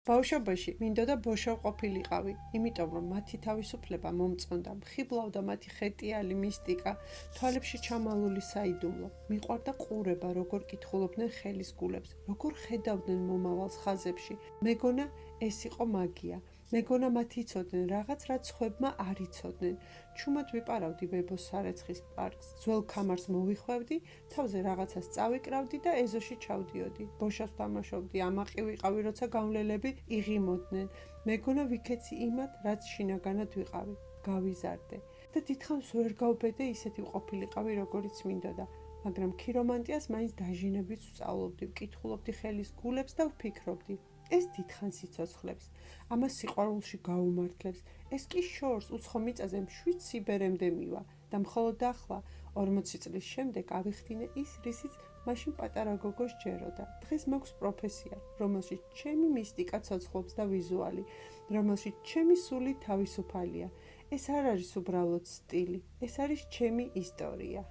ბავშვობაში მინდოდა ბოშო ყოფილიყავი, იმიტომ რომ მათი თავისუფლება მომწონდა, მხიბლავდა მათი ხეტიალი მისტიკა, თვალებში ჩამალული საიდუმლო. მიყვარდა ყურება, როგორ კითხულობდნენ ხელის გულებს, როგორ ხედავდნენ მომავალს ხაზებში. მეგონა ეს იყო მაგია. მეგონა მათ იცოდნენ რაღაც, რაც სხვებმა არ იცოდნენ. ჩუმად ვიპარავდი ბებოს სარეცხის პარკს, ძველ ქამარს მოვიხვევდი, თავზე რაღაცას წავიკრავდი და ეზოში ჩავდიოდი. ბოშოს თამაშობდი, ამაყი ვიყავი, როცა გავლელები იღიმოდნენ. მეგონა ვიქეცი იმათ, რაც შინაგანად ვიყავი. გავიზარდე და დიდხანს ვერ გავბედე ისეთი ვყოფილიყავი, როგორიც მინდოდა. მაგრამ ქირომანტიას მაინც დაჟინებით ვსწავლობდი, ვკითხულობდი ხელის გულებს და ვფიქრობდი. ეს დიდხანს იცოცხლებს, ამას სიყვარულში გაუმართლებს, ეს კი შორს უცხო მიწაზე მშვიდ სიბერემდე მივა და მხოლოდ ახლა 40 წლის შემდეგ ავიხდინე ის, რისიც მაშინ პატარა გოგოს ჯეროდა. დღეს მაქვს პროფესია, რომელშიც ჩემი მისტიკა ცოცხლობს და ვიზუალი, რომელშიც ჩემი სული თავისუფალია. ეს არ არის უბრალოდ სტილი, ეს არის ჩემი ისტორია.